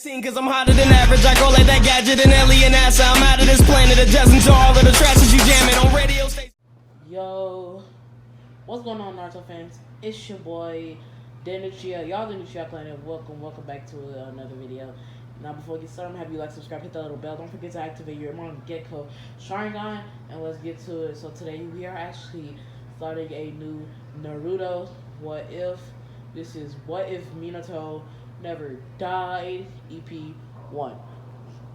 Cause I'm hotter than average, I go like that gadget and alien ass. I'm out of this planet, adjusting to all of the tracks that you jamming on radio stations. Yo, what's going on, Naruto fans? It's your boy, Denuchia. Y'all the Nuchia Planet. Welcome back to another video. Now, before we get started, have you like, subscribe, hit that little bell. Don't forget to activate your Gecko Sharingan, and let's get to it. So today we are actually starting a new Naruto What If. This is What If Minato Never Died, EP 1.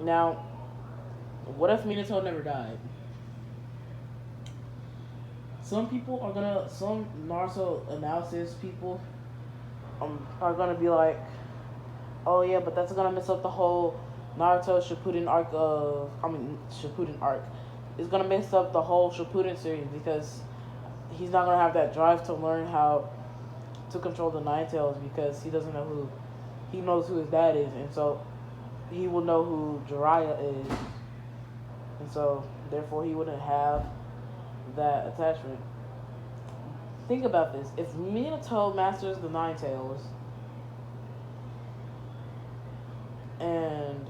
Now, what if Minato never died? Some Naruto analysis people are gonna be like, oh yeah, but that's gonna mess up the whole Naruto Shippuden arc. It's gonna mess up the whole Shippuden series because he's not gonna have that drive to learn how to control the Nine Tails because he doesn't know who. He knows who his dad is, and so he will know who Jiraiya is, and so therefore he wouldn't have that attachment. Think about this: if Minato masters the Nine Tails, and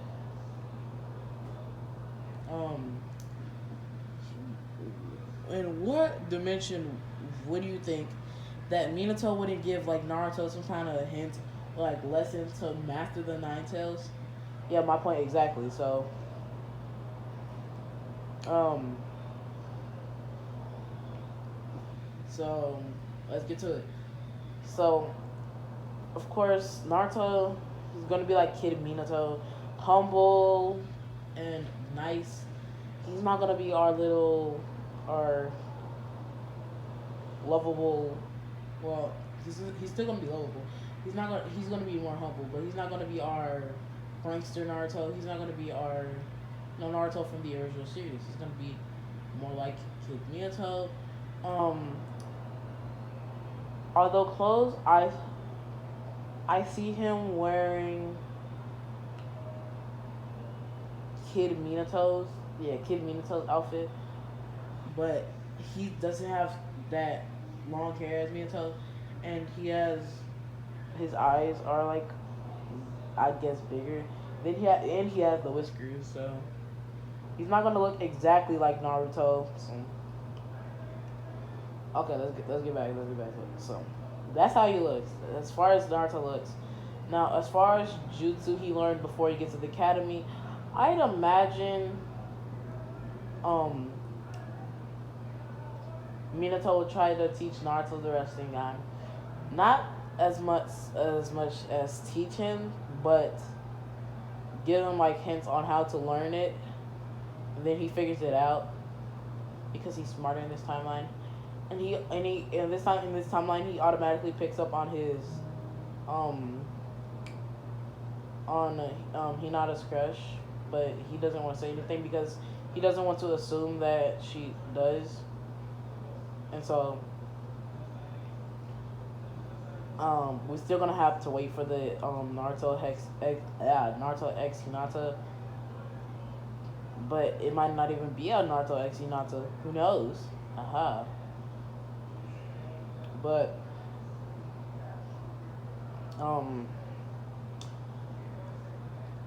in what dimension would you think that Minato wouldn't give like Naruto some kind of hint, like lesson to master the Nine Tails? Yeah, my point exactly. So, let's get to it. So, of course, Naruto is gonna be like Kid Minato, humble and nice. He's not gonna be our lovable. Well, he's still gonna be lovable. He's gonna be more humble, but he's not gonna be our prankster Naruto. He's not gonna be our Naruto from the original series. He's gonna be more like Kid Minato. Although clothes, I see him wearing Kid Minato's outfit, but he doesn't have that long hair as Minato, and his eyes are like, I guess, bigger. Then he has the whiskers, so he's not gonna look exactly like Naruto. So. Okay, let's get back to it. So that's how he looks as far as Naruto looks. Now, as far as jutsu he learned before he gets to the academy, I'd imagine Minato would try to teach Naruto the Rasengan. Not as much as teach him, but give him like hints on how to learn it. And then he figures it out because he's smarter in this timeline. And in this timeline he automatically picks up on his Hinata's crush, but he doesn't want to say anything because he doesn't want to assume that she does. And so we're still gonna have to wait for the Naruto X Hinata, but it might not even be a Naruto X Hinata. Who knows? Aha. But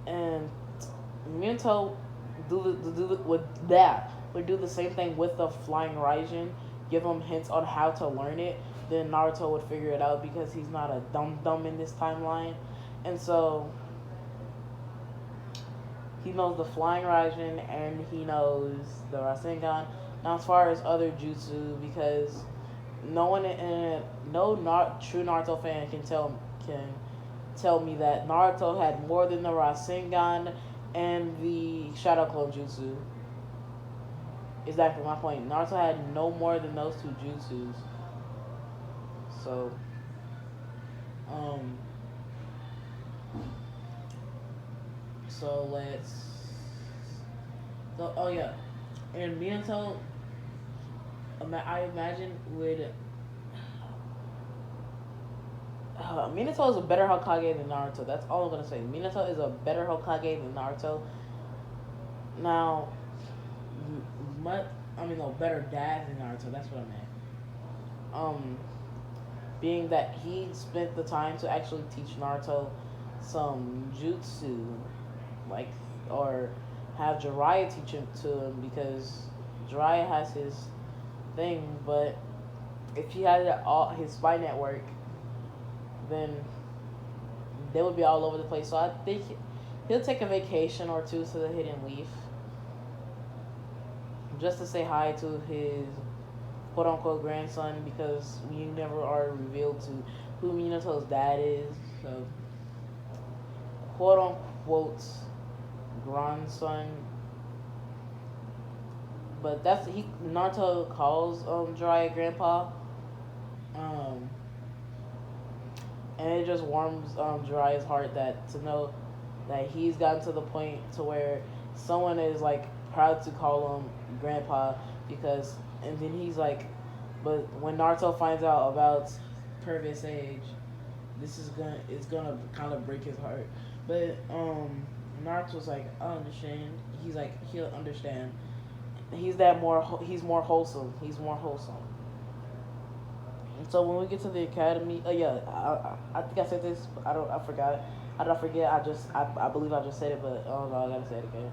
and Minato would do the same thing with the Flying Raijin. Give him hints on how to learn it. Then Naruto would figure it out because he's not a dumb in this timeline, and so he knows the Flying Raijin and he knows the Rasengan. Now, as far as other jutsu, because no true Naruto fan can tell me that Naruto had more than the Rasengan and the Shadow Clone Jutsu. Exactly my point. Naruto had no more than those two jutsus. So, oh yeah, and Minato, I imagine would. Minato is a better Hokage than Naruto. That's all I'm gonna say. Minato is a better Hokage than Naruto. Now, better dad than Naruto. That's what I meant. Being that he spent the time to actually teach Naruto some jutsu, like, or have Jiraiya teach him to him, because Jiraiya has his thing, but if he had all his spy network, then they would be all over the place. So I think he'll take a vacation or two to the Hidden Leaf, just to say hi to his quote unquote grandson, because we never are revealed to who Minato's dad is. So quote unquote grandson. But that's he Naruto calls Jiraiya grandpa. Um and it just warms Jiraiya's heart that to know that he's gotten to the point to where someone is like proud to call him grandpa, because and then he's like, but when Naruto finds out about Purvis' age, this is gonna kind of break his heart. But Naruto's like, I understand. He's like, he'll understand. He's more wholesome. He's more wholesome. And so when we get to the academy, yeah, I think I said this. I forgot. I don't forget. I believe I just said it, but oh no, I gotta say it again.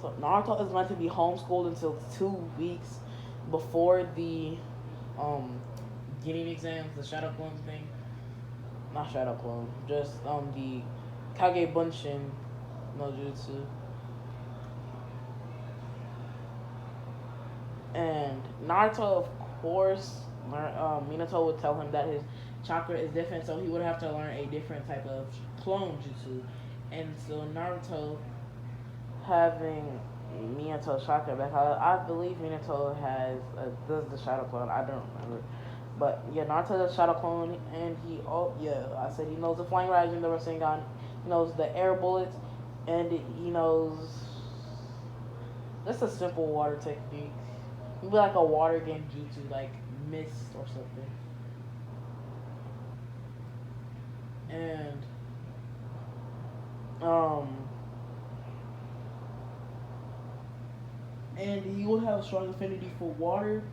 So Naruto is going to be homeschooled until 2 weeks before the getting exams, the Shadow Clone thing. Not Shadow Clone, just the Kage Bunshin no Jutsu. And Naruto, of course, Minato would tell him that his chakra is different, so he would have to learn a different type of clone jutsu. And so Naruto, having Minato's chakra back, I believe Minato does the shadow clone. I don't remember, but yeah, Naruto does shadow clone, and I said he knows the flying rising, the Rasengan, he knows the air bullets, and he knows that's a simple water technique. It'd be like a water game jutsu, like mist or something. And and he would have a strong affinity for water,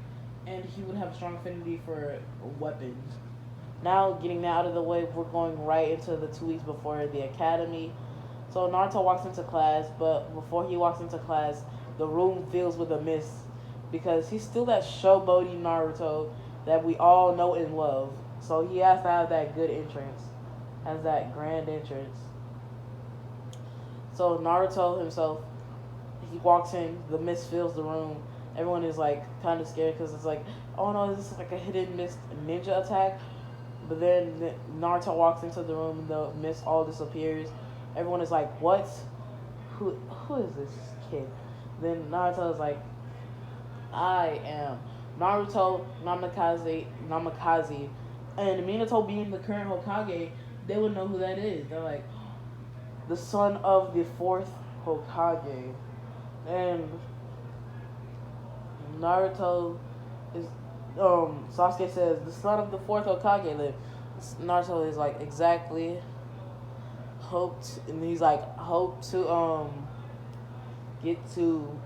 and he would have a strong affinity for weapons. Now, getting that out of the way, we're going right into the 2 weeks before the academy. So Naruto walks into class, but before he walks into class, the room fills with a mist, because he's still that showboaty Naruto that we all know and love. So he has to have that good entrance, has that grand entrance. So Naruto himself, he walks in, the mist fills the room. Everyone is like kind of scared, because it's like, oh no, this is like a hidden mist ninja attack. But then Naruto walks into the room and the mist all disappears. Everyone is like, what? Who is this kid? Then Naruto is like, I am Naruto Namikaze. And Minato being the current Hokage, they would know who that is. They're like, the son of the 4th Hokage. And Naruto is Sasuke says the son of the 4th Hokage lived. Naruto is like, exactly. And he's like, hope to get to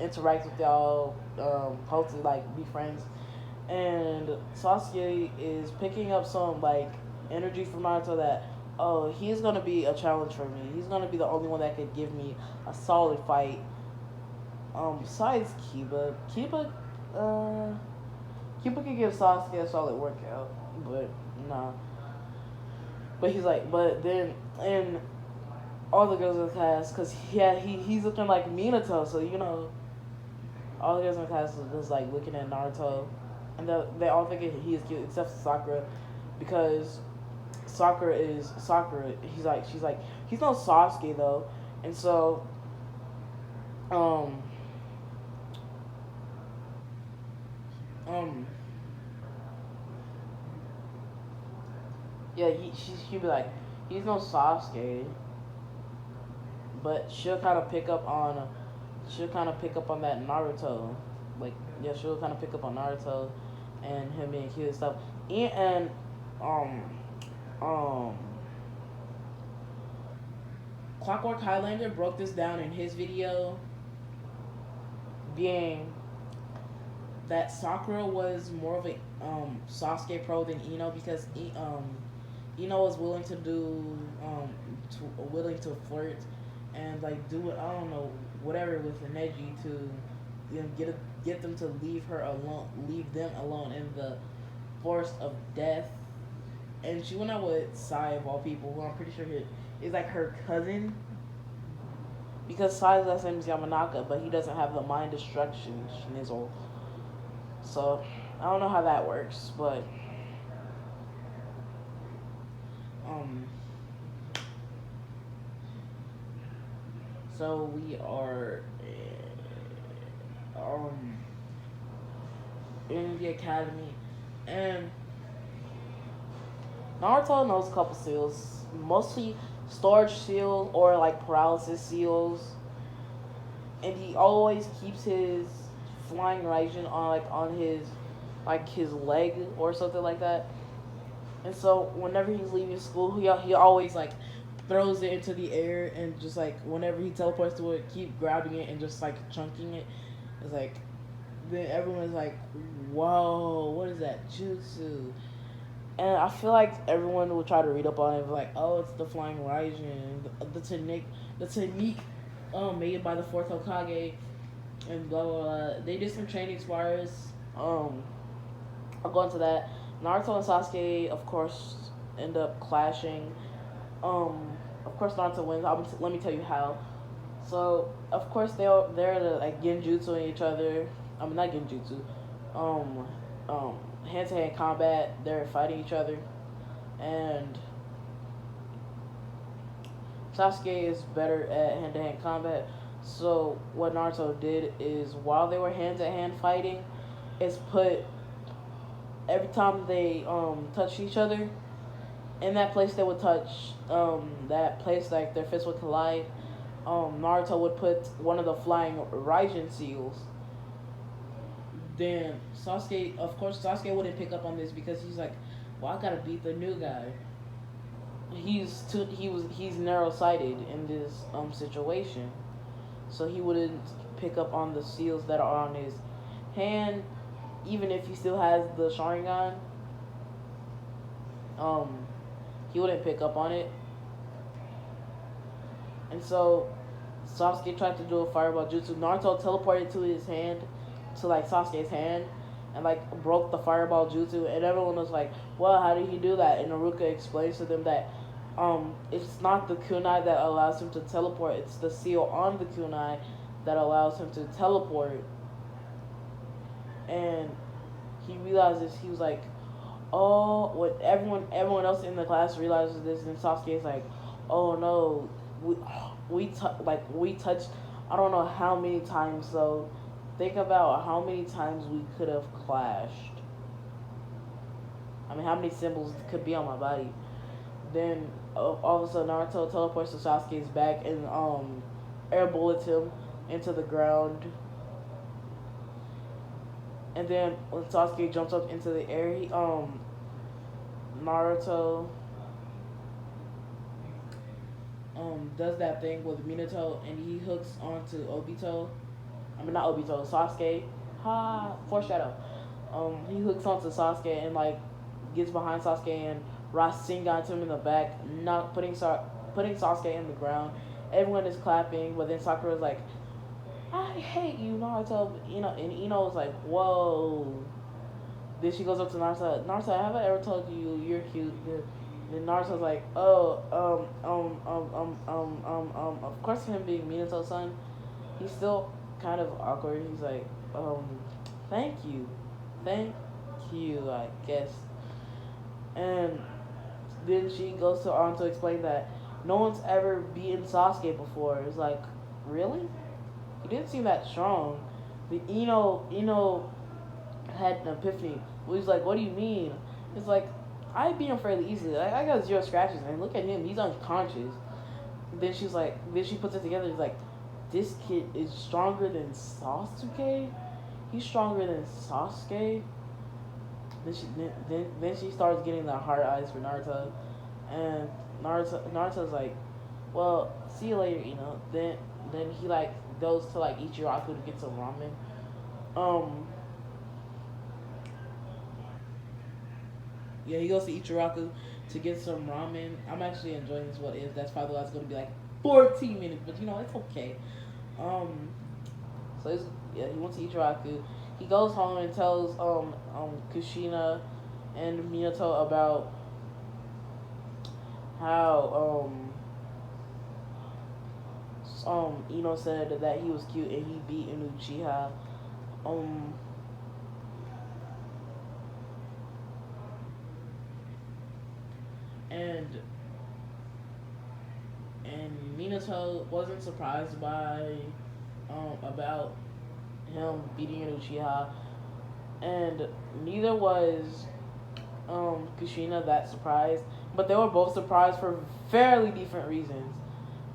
interact with y'all, hope to like be friends. And Sasuke is picking up some like energy from Naruto that, oh, he's gonna be a challenge for me. He's gonna be the only one that could give me a solid fight. Besides Kiba, Kiba could give Sasuke a solid workout, but nah. But he's like, but then and all the girls in the class, cause he's looking like Minato, so you know, all the girls in the class is just like looking at Naruto, and they all think he is cute except Sakura, because Sakura is Sakura. She's like he's no Sasuke though, and so yeah, she'd be like, he's no Sasuke, but she'll kind of pick up on that Naruto, like yeah, she'll kind of pick up on Naruto and him being cute and stuff, and Clockwork Highlander broke this down in his video, being that Sakura was more of a Sasuke pro than Ino, because Ino was willing to do willing to flirt and like do it. I don't know whatever with Neji to get them to leave her alone, leave them alone in the forest of death. And she went out with Sai of all people, who I'm pretty sure is like her cousin. Because Sai's last name is Yamanaka, but he doesn't have the mind destruction schnizzle. So I don't know how that works, but um so we are in the academy, and Naruto knows a couple seals, mostly storage seals or like paralysis seals, and he always keeps his flying Raijin on his leg or something like that. And so whenever he's leaving school, he always like throws it into the air, and just like whenever he teleports to it, keep grabbing it and just like chunking it. It's like then everyone's like, "Whoa, what is that jutsu?" And I feel like everyone will try to read up on it, like, "Oh, it's the flying Raijin, the technique, made by the fourth Hokage, and blah blah blah." They did some training spars. I'll go into that. Naruto and Sasuke, of course, end up clashing. Of course, Naruto wins. Let me tell you how. So, of course, they're like genjutsuing each other. I mean, not genjutsu. Hand-to-hand combat. They're fighting each other, and Sasuke is better at hand-to-hand combat. So, what Naruto did is, while they were hand-to-hand fighting, is put every time they touched each other, in that place they would touch, that place like their fists would collide. Naruto would put one of the flying Raijin seals. Then Sasuke, of course, Sasuke wouldn't pick up on this because he's like, "Well, I gotta beat the new guy." He's narrow sighted in this situation, so he wouldn't pick up on the seals that are on his hand, even if he still has the Sharingan. He wouldn't pick up on it. And so Sasuke tried to do a fireball jutsu. Naruto teleported to his hand, to like Sasuke's hand, and like broke the fireball jutsu. And everyone was like, "Well, how did he do that?" And Naruto explains to them that it's not the kunai that allows him to teleport. It's the seal on the kunai that allows him to teleport. And he realizes, he was like, "Oh," when everyone else in the class realizes this, and Sasuke is like, "Oh no, we touched, I don't know how many times, so think about how many times we could have clashed. I mean, how many symbols could be on my body." Then all of a sudden Naruto teleports to Sasuke's back and air bullets him into the ground. And then when Sasuke jumps up into the air, Naruto does that thing with Minato, and he hooks onto Obito. I mean, not Obito, Sasuke. Ha! Foreshadow. He hooks onto Sasuke and like gets behind Sasuke and Rasengan to him in the back, not putting Sasuke in the ground. Everyone is clapping, but then Sakura's like, "I hate you, Naruto." And Ino was like, "Whoa." Then she goes up to Naruto. "Naruto, have I ever told you you're cute?" Then Naruto's like, "Oh, of course, him being Minato's son, he's still kind of awkward." He's like, thank you, I guess." And then she goes on to explain that no one's ever beaten Sasuke before. It's like, really? He didn't seem that strong. The Ino had an epiphany. He's like, "What do you mean?" It's like, "I beat him fairly easily. I got 0 scratches, and look at him, he's unconscious." Then she's like, then she puts it together. It's like, this kid is stronger than Sasuke. He's stronger than Sasuke. Then she starts getting the hard eyes for Naruto, and Naruto's like, "Well, see you later," Then he like goes to like Ichiraku to get some ramen. Yeah, he goes to Ichiraku to get some ramen. I'm actually enjoying this. What if that's probably going to be like 14 minutes, but it's okay. So he wants to eat Raku. He goes home and tells Kushina and Minato about how Ino said that he was cute and he beat an Uchiha. And Minato wasn't surprised by about him beating an Uchiha, and neither was Kushina that surprised, but they were both surprised for fairly different reasons.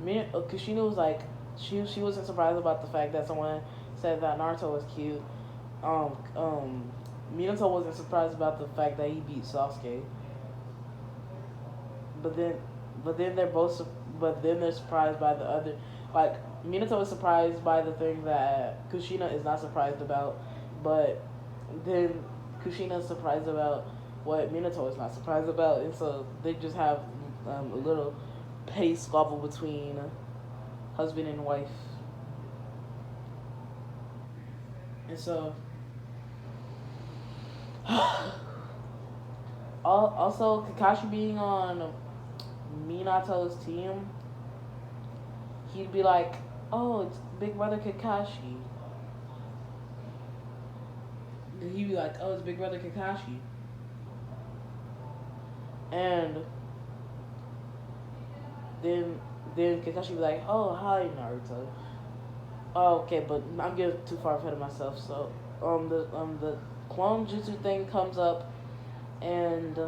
Kushina was like, she wasn't surprised about the fact that someone said that Naruto was cute. Minato wasn't surprised about the fact that he beat Sasuke. But then they're surprised by the other. Like, Minato is surprised by the thing that Kushina is not surprised about, but then Kushina is surprised about what Minato is not surprised about, and so they just have a little petty squabble between husband and wife. And so, also Kakashi being on Minato's team, he'd be like, "Oh, it's Big Brother Kakashi." And he'd be like, "Oh, it's Big Brother Kakashi." And then Kakashi be like, "Oh, hi, Naruto." Oh, okay, but I'm getting too far ahead of myself. So, the clone jutsu thing comes up, and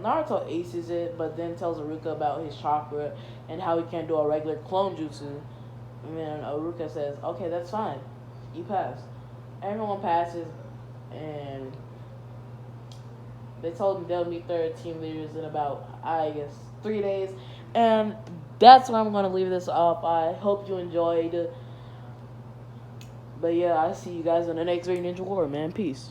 Naruto aces it, but then tells Iruka about his chakra and how he can't do a regular clone jutsu. And then Iruka says, "Okay, that's fine. You pass." Everyone passes, and they told me they'll meet their team leaders in about, I guess, 3 days. And that's where I'm going to leave this off. I hope you enjoyed. But yeah, I'll see you guys in the next Very Ninja War, man. Peace.